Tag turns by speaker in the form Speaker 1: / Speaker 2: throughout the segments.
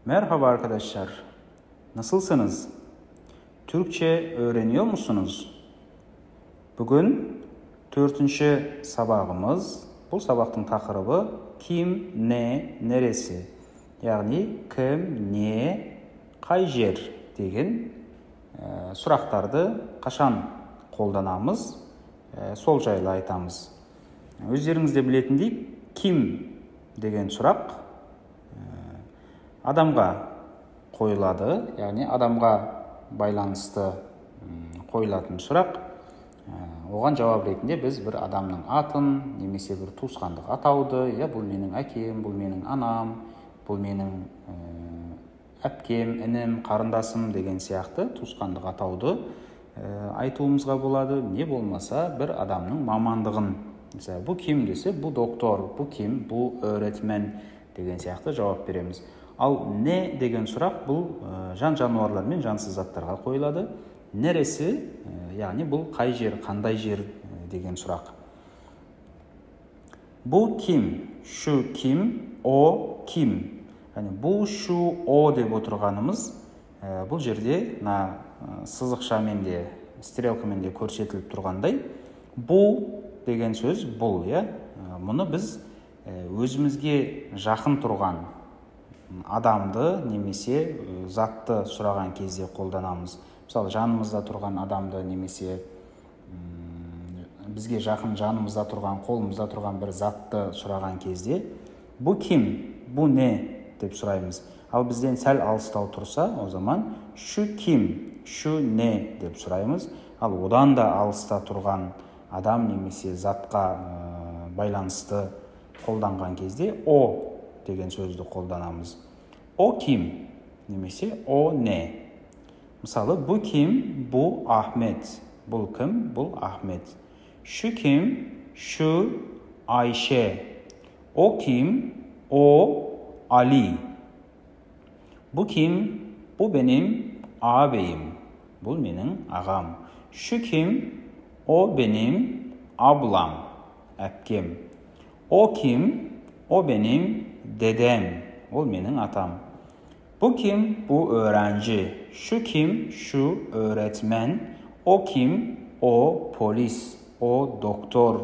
Speaker 1: Merhaba arkadaşlar. Nasılsınız? Türkçe öğreniyor musunuz? Bugün 4. sabahımız. Bu sabahın takırıbı kim, ne, neresi? Yani kim, ne, qay jer деген сұрақтарды қашан қолданамыз, сол жайлы айтамыз. Өздеріңізде білетіндей, kim деген сұрақ адамға қойылады, яғни адамға байланысты қойылатын сұрақ. Оған жауап ретінде біз бір адамның атын немесе бір туысқандық атауды, бұл менің әкем, бұл менің анам, бұл менің әпкем, інім, қарындасым деген сияқты туысқандық атауды айтуымызға болады. Не болмаса бір адамның мамандығын, mesela bu kim десе, bu доктор, bu kim, bu öğretmen деген сияқты жауап береміз. Ал не деген сұрақ бұл жан жануарлар мен жансыз заттарға қойылады. Нересі, яғни бұл қай жер, қандай жер деген сұрақ. Bu kim, şu kim, o kim. Yani bu, şu, o деп отырғанымыз бұл жерде сызықшамен де, стрелкамен де көрсетіліп тұрғандай, bu деген сөз бұл, мұны біз өзімізге жақын тұрған адамды немесе затты сұраған кезде қолданамыз. Мысалы, жанымызда тұрған адамды немесе бізге жақын жанымызда тұрған, қолымызда тұрған бір затты сұраған кезде bu kim, bu ne деп сұраймыз. Ал бізден сәл алыстау тұрса, о zaman şu kim, şu ne деп сұраймыз. Ал одан да алыста тұрған адам немесе затқа байланысты қолданған кезде o деген сөзді қолданамыз. O kim немесе o ne. Мысалы, bu kim, bu Ahmet. Бұл кім, бұл Ahmet. Şu kim, şu Ayşe. O kim, o Ali. Bu kim, bu benim ağabeyim. Bu benim ağam. Şu kim, o benim ablam, әпкем. O kim, o benim dedem. O benim atam. Bu kim, bu öğrenci. Şu kim, şu öğretmen. O kim, o polis. O doktor.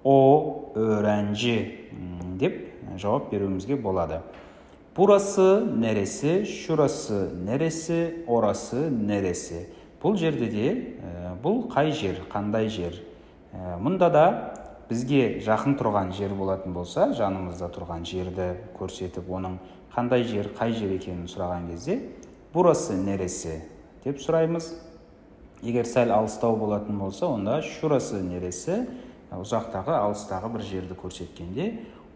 Speaker 1: O öğrenci деп жауап беруімізге болады. Burası neresi, şurası neresi, orası neresi. Бұл жерде де бұл қай жер, қандай жер. Мұнда да бізге жақын тұрған жер болатын болса, жанымызда тұрған жерді көрсетіп, оның қандай жер, қай жер екенін сұраған кезде, burası neresi деп сұраймыз. Егер сәл алыстау болатын болса, онда şurası neresi, ұзақтағы, алыстағы бір жерді көрсеткенде,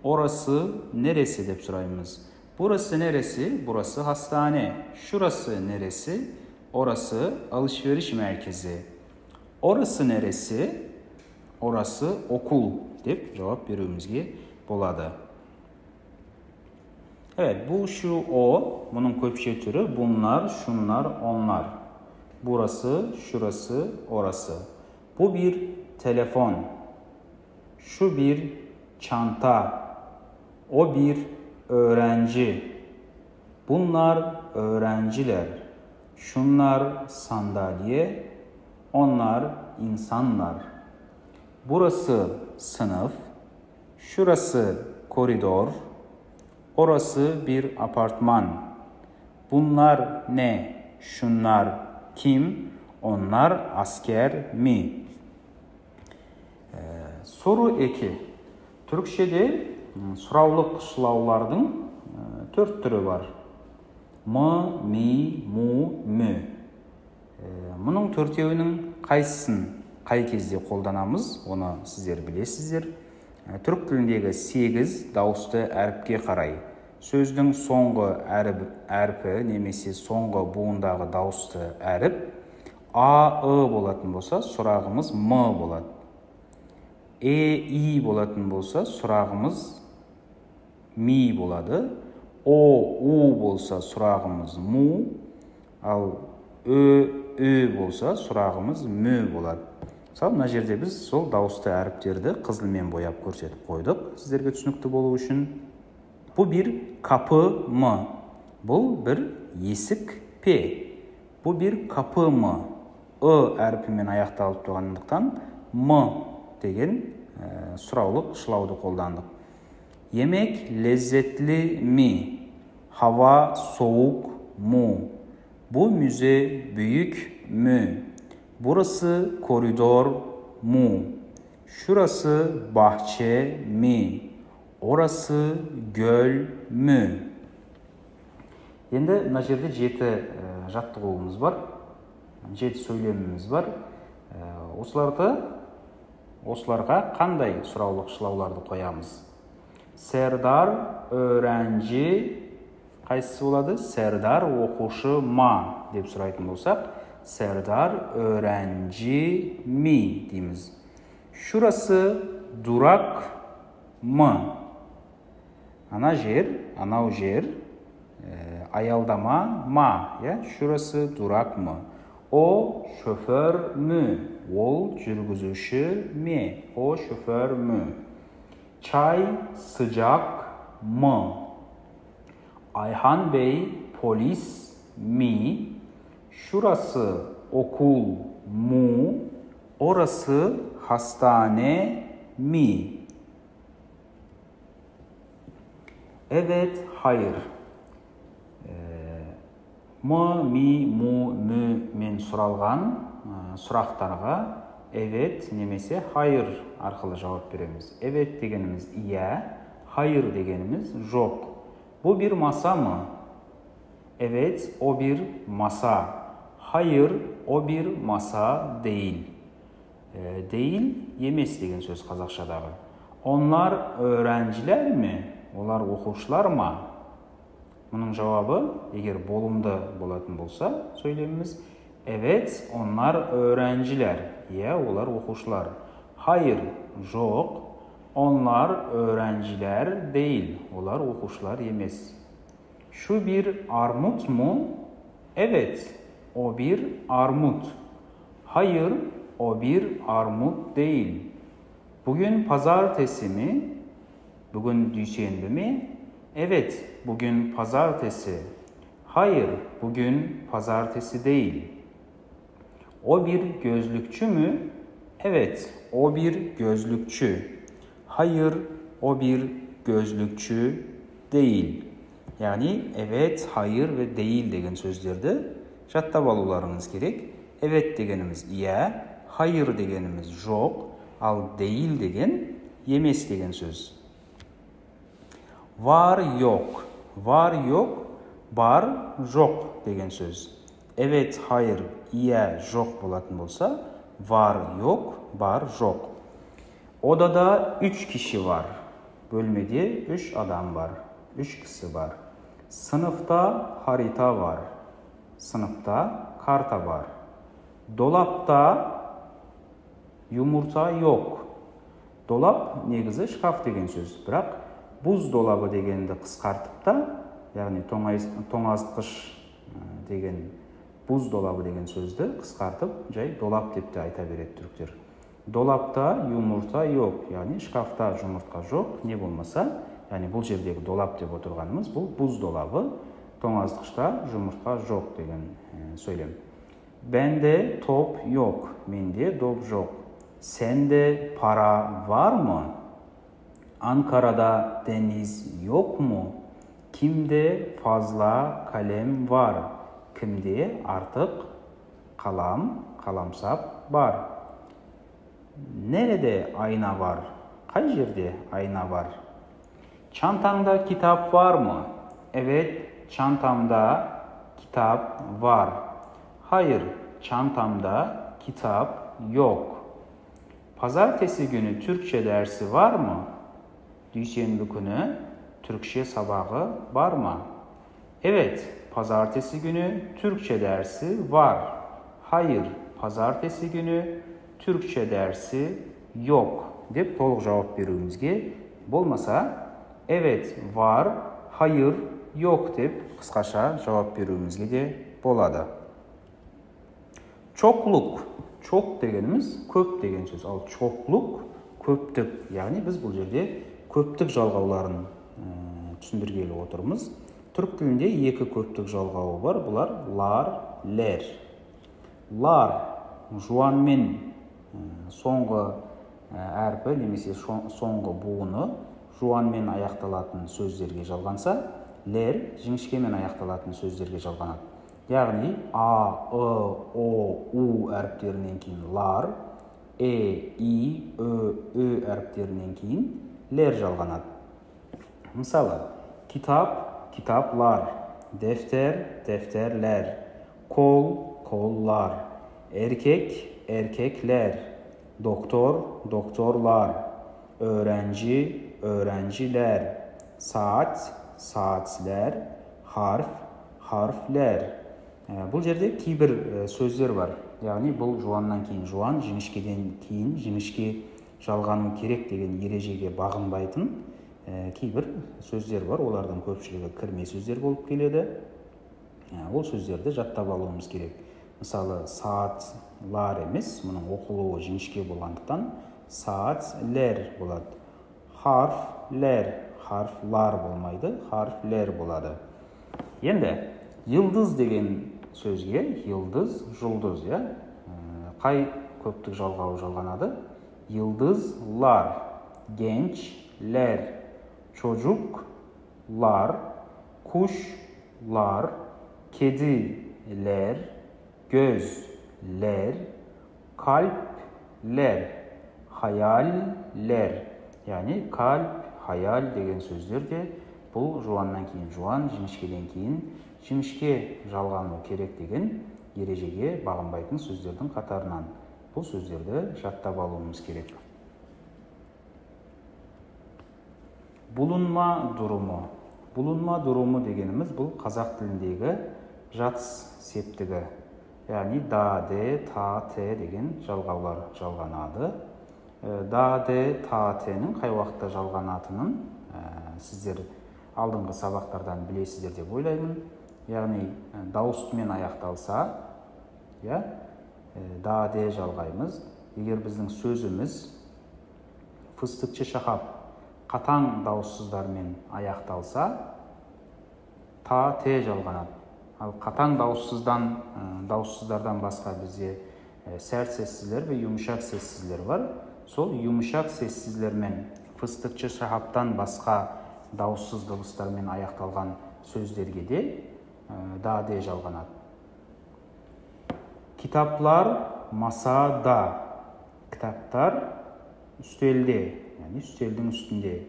Speaker 1: orası neresi деп сұраймыз. Burası neresi? Burası hastane. Şurası neresi? Orası alışveriş merkezi. Orası neresi? Orası okul деп жауап беруімізге болады. Evet, bu, şu, o. Bunun köpçe türü bunlar, şunlar, onlar. Burası, şurası, orası. Bu bir telefon. Şu bir çanta. O bir öğrenci. Bunlar öğrenciler. Şunlar sandalye. Onlar insanlar. Burası sınıf. Şurası koridor. Orası bir apartman. Bunlar ne? Şunlar kim? Onlar asker mi? Soru eki. Türkçe'de сұраулық шылаулардың 4 түрі бар. Мы, ми, му, мө. Мұның 4-еуінің қайсысын қай кезде қолданамыз, оны сіздер білесіздер. Түрік тіліндегі 8 дауысты әріпке қарай. Сөздің соңғы әрпі немесе соңғы буындағы дауысты әріп А-ы болатын болса, сұрағымыз М болады. И болатын болса, сұрағымыз ми болады. У болса, сұрағымыз му. Ал Ö болса, сұрағымыз мө болады. Мысалы, мына жерде біз сол дауысты әріптерді қызылмен бояп көрсетіп қойдық, сіздерге түсінікті болу үшін. Bu bir kapı mı? Бұл бір есік пе. Бұл бір kapı mı? Әрпімен аяқталып тұрғандықтан mı деген сұраулық шылауды қолдандық. Yemek lezzetli mi? Hava soğuk mu? Bu müze büyük mü? Burası koridor mu? Şurası bahçe mi? Orası göl mü? Енді мына жерде 7 жаттығуымыз бар, 7 сөйлеміміз бар. Осыларға қандай сұраулық шылауларды қоямыз? Сәрдар öğrenci қайсысы болады? Сәрдар оқушы ма деп сұрайтын болсақ, Сәрдар öğrenci mi дейміз. Şurası durak mı? Анау жер аялдама ма, Şurası durak mı? O şoför mü? Ол жүргізуші mi? O şoför mü? Çay sıcak mı? Ayhan Bey polis mi? Şurası okul mu? Orası hastane mi? Evet, hayır. Mı, mi, mu, mü мен сұралған сұрақтарға evet немесе hayır арқылы жауап береміз. Evet дегеніміз иә, hayır дегеніміз жоқ. Bu bir masa mı? Evet, o bir masa. Hayır, o bir masa değil. Değil, емес деген сөз қазақшадағы. Onlar öğrenciler mi? Олар оқушылар ма? Мұның жауабы, егер болымды болатын болса, сөйлеміміз, evet, onlar öğrenciler. Олар оқушылар. Hayır, жоқ. Onlar öğrenciler değil. Олар оқушылар емес. Şu bir armut mu? Evet, o bir armut. Hayır, o bir armut değil. Bugün pazartesi mi? Bugün duysenbi mi? Evet, bugün pazartesi. Hayır, bugün pazartesi değil. O bir gözlükçü mü? Evet, o bir gözlükçü. Hayır, o bir gözlükçü değil. Yani evet, hayır ve değil деген сөздерді жаттап алуларыңыз керек. Evet дегеніміз иә, hayır дегеніміз жоқ, ал değil деген емес деген сөз. Var yok. Var yok, бар жоқ деген сөз. Evet, hayır, иә, жоқ болатын болса, var yok, бар жоқ. Odada 3 kişi var. Bölmede 3 adam var. 3 kişi var. Sınıfta harita var. Sınıfta karta var. Dolapta yumurta yok. Dolap негізі шкаф деген сөз. Бірақ buzdolabı дегенді қысқартып та, яғни тоңазытқыш деген buzdolabı деген сөзді қысқартып, жай долап деп те айта береді түріктер. Dolapta yumurta yok, яғни шкафта жұмыртқа жоқ, не болмаса, яғни бұл жердегі долап деп отырғанымыз, бұл buzdolabı, тоңазытқышта жұмыртқа жоқ деген сөйлем. Bende top yok, mende доп жоқ. Sende para var mı? Ankara'da deniz yok mu? Kimde fazla kalem var? Kimde artık kalamsap var? Nerede ayna var? Қай жерде ayna var? Çantanda kitap var mı? Evet, çantamda kitap var. Hayır, çantamda kitap yok. Pazartesi günü Türkçe dersi var mı? Duysenbi günü Türkçe sabahı var mı? Evet, pazartesi günü Türkçe dersi var. Hayır, pazartesi günü Türkçe dersi yok деп толық жауап беруімізге болмаса, evet var, hayır yok деп қысқаша жауап беруімізге де болады. Çokluk, çok дегеніміз көп деген сөз, ал çokluk көптік, яғни біз бұл жерде көптік жалғауларын түсіндіргелі отырмыз. Түрк тілінде екі көптік жалғауы бар. Бұлар лар, лер. Лар жуанмен соңғы әрпі немесе соңғы буыны жуанмен аяқталатын сөздерге жалғанса, лер жіңішкемен аяқталатын сөздерге жалғанады. Яғни а, ы, о, у әріптерінен кейін лар, и, ö әріптерінен кейін лер жалғанады. Мысалы, kitap, kitaplar, defter, defterler, kol, kollar, erkek, erkekler, doktor, doktorlar, öğrenci, öğrenciler, saat, saatler, harf, harfler. Бұл жерде кейбір сөздер бар. Яғни бұл жуаннан кейін жуан, жіңішкеден кейін жіңішке жалғану керек деген ережеге бағынбайтын кейбір сөздер бар. Олардың көпшілігі кірме сөздер болып келеді. Ол сөздерді жаттап алуымыз керек. Мысалы, саатлар емес, мұның оқылуы жіңішке болғандықтан саатлер болады. Harfler, harflar болмайды, harfler болады. Енді yıldız деген сөзге yıldız, жұлдыз, қай көптік жалғауы жалғанады? Yıldızlar, gençler, çocuklar, kuşlar, kediler, gözler, kalpler, hayaller. Yani kalp, hayal деген сөздер де бұл жуаннан кейін жуан, жіңішкеден кейін жіңішке жалғану керек деген ережеге бағынбайтын сөздердің қатарынан. Бұл сөздерді жаттап алуымыз керек. Bulunma durumu. Bulunma durumu дегеніміз бұл қазақ тіліндегі жатыс септігі. Яғни да, де, та, те деген жалғаулар жалғанады. Да, де, та, тенің қай уақытта жалғанатынын сіздер алдыңғы сабақтардан білесіздер деп ойлаймын. Яғни дауыстымен аяқталса, да, де жалғаймыз. Егер біздің сөзіміз фыстықчы шахап қатаң дауыссыздармен аяқталса, та, те жалғанады. Ал қатаң дауыссыздардан басқа бізде сәрт сессізлер ve yumuşak sessizler var. Сол yumuşak sessizlerмен fıstıkçı şahaptan басқа дауыссыз дыбыстармен аяқталған сөздерге де да, де жалғанады. Kitaplar masada. Kitaplar üstelde, yani üstelдің üstünde.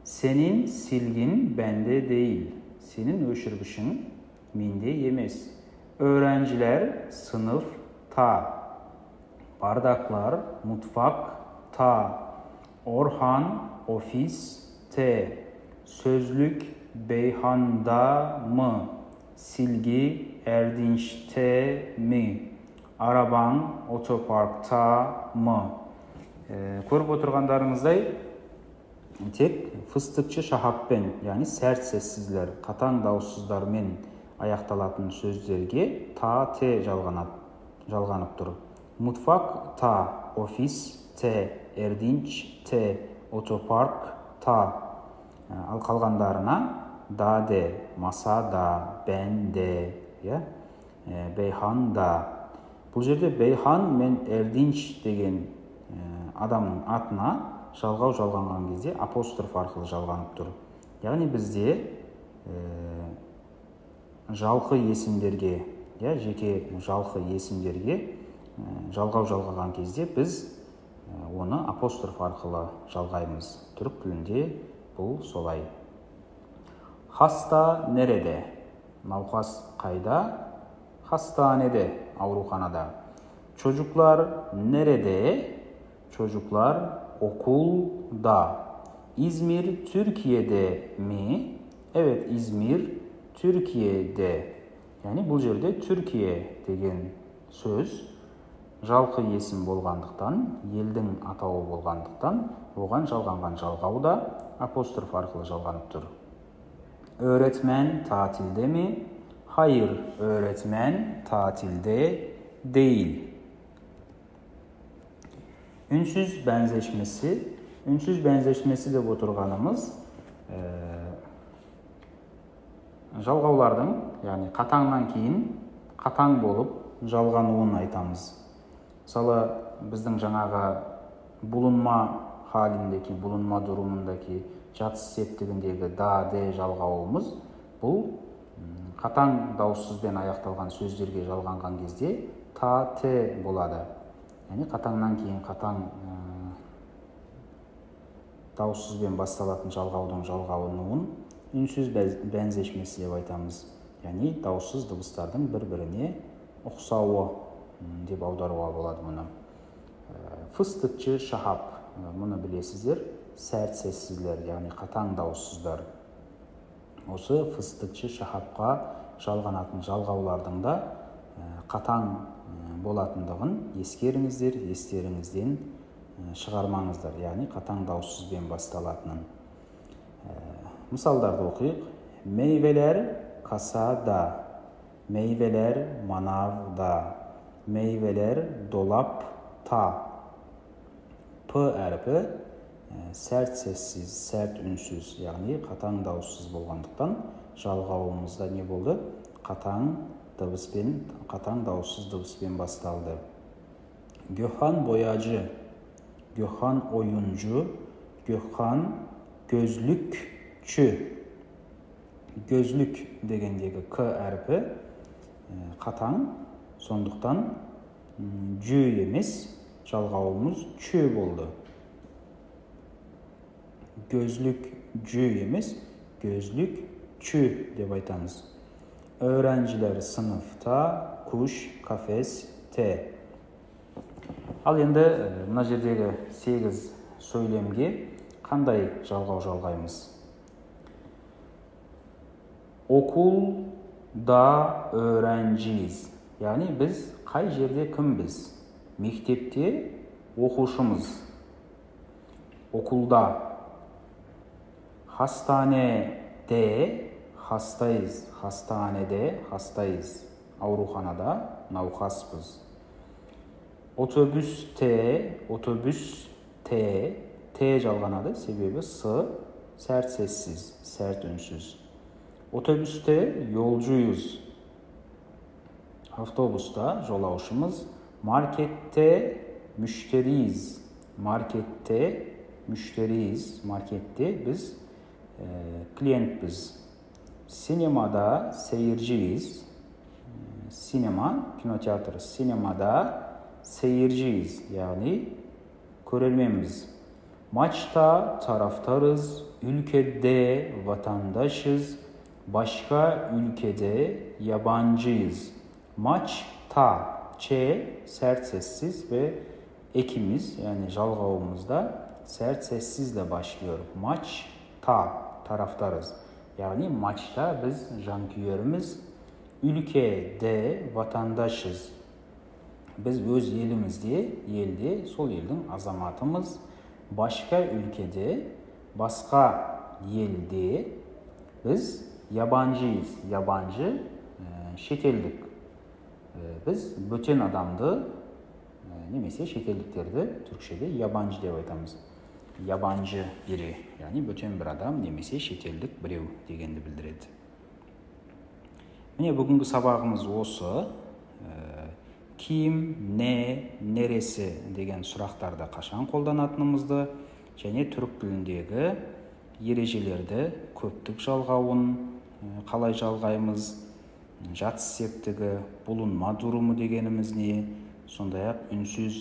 Speaker 1: Senin silgin bende değil. Senin öşürgüşün mende емес. Öğrenciler sınıfta. Bardaklar mutfakta. Orhan ofiste. Sözlük Beyhan'da mı? Silgi Erdinç'te mi? Araban otoparkta mı? Көріп отырғандарыңыздай, тек фыстықчы шахаппен, яғни сәрт сессізлер, қатаң дауыссыздармен аяқталатын сөздерге та, те жалғанып тұр. Mutfak ta, ofis te, erdinç te, otopark ta. Ал қалғандарына да, де, маса да, бән де, бейхан да. Бұл жерде бейхан мен erdinç деген адамның атына жалғау жалғанған кезде апостроф арқылы жалғанып тұр. Яғни бізде жалқы есімдерге, жеке жалқы есімдерге жалғау жалғаған кезде біз оны апостроф арқылы жалғаймыз. Түрік тілінде бұл солай. Хаста нереде? Науқас қайда? Hastanede, aurukhanada. Çocuklar nerede? Çocuklar okulda. İzmir Türkiye'de mi? Evet, İzmir Türkiye'de. Yani bu жерде Türkiye деген söz жалқы есім болғандықтан, елдің атауы болғандықтан, оған жалғанған жалғау да апостроф арқылы жалғанып тұр. Öğretmen tatilde mi? Hayır, öğretmen tatilde değil. Ünsüz benzeşmesi. Ünsüz benzeşmesi de отырғанымыз жалғаулардың, яғни қатаңнан кейін қатаң болып жалғануын айтамыз. Мысалы, біздің жаңағы бұлынма халіндегі, бұлынма durumundaki жатыс септігіндегі да, де жалғауымыз бұл қатаң дауыссызбен аяқталған сөздерге жалғанған кезде та, те болады. Яғни қатаңнан кейін қатаң дауыссызбен басталатын жалғаудың жалғануын үнсіз бәнзешмесі деп айтамыз. Яғни дауыссыз дыбыстардың бір-біріне ұқсауы деп аударуға болады мұны. Фыстықчы шахап, мұны білесіздер, сәрт сессіздер, яғни қатаң дауыссыздар. Осы фыстықчы шахапқа жалғанатын жалғаулардың да қатаң болатындығын ескеріңіздер, естеріңізден шығармаңыздар, яғни қатаң дауыссызбен басталатынын. Мысалдарды оқиық. Meyveler kasada, meyveler manavda, meyveler dolapta. P әріпі сәрт сессіз, сәрт үнсіз, яғни қатаң дауыссыз болғандықтан жалғауымызда не болды? Қатаң дауыссыз дыбыспен басталды. Gökhan boyacı, Gökhan oyuncu, Gökhan gözlükçü. Gözlük дегендегі К әріпі қатаң, сондықтан жö емес, жалғауымыз чö болды. Gözlükçü емес, gözlükçü деп айтамыз. Öğrenciler sınıfta, kuş kafeste. Ал енді мына жердегі 8 сөйлемге қандай жалғау жалғаймыз? Okulda öğrenciyiz. Яғни біз қай жерде кімбіз? Мектепте оқушымыз. Okulda. Hastanede hastayız. Hastanede hastayız. Aurukhanada navkaspız. Otobüste T жалғанады, себебі С сәрт сессіз, сәрт үнсіз. Otobüste yolcuyuz. Avtobusta жолаушымыз. Markette müşteriyiz. Markette müşteriyiz. Markette biz kliyentbiz. Sinemada seyirciyiz. Sinema, kinotiyatr. Sinemada seyirciyiz. Yani körelmenbiz. Maçta taraftarız. Ülkede vatandaşız. Başka ülkede yabancıyız. Maçta Ç sert sessiz ve ekimiz yani жалғауымızda sert sessizle başlıyor. Maçta taraftarız. Yani maçta biz жанкүйеріміз, ülkede vatandaşız. Biz öz elimizde, elde, sol elдің азаматымыз. Başka ülkede, başka elde biz yabancıyız. Yabancı, şeteldik. Biz böten adamды, немесе шетелдіктерді түркшеде yabancı деп айтамыз. Yabancı biri, yani böten bir adam, немесе шетелдік біреу дегенді білдіреді. Міне бүгінгі сабағымыз осы. Ким, не, нересі деген сұрақтарды қашан қолданатынымызды және түрік тіліндегі ережелерді, көптік жалғауын қалай жалғаймыз, жатыс септігі, бұлынма durumу дегеніміз не, сондай-ақ үнсіз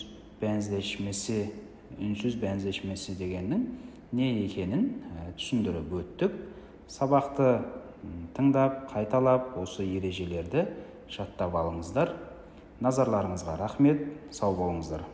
Speaker 1: бәнзешмесі дегеннің не екенін түсіндіріп өттік. Сабақты тыңдап, қайталап, осы ережелерді жаттап алыңыздар. Назарларыңызға рахмет, сау болыңыздар.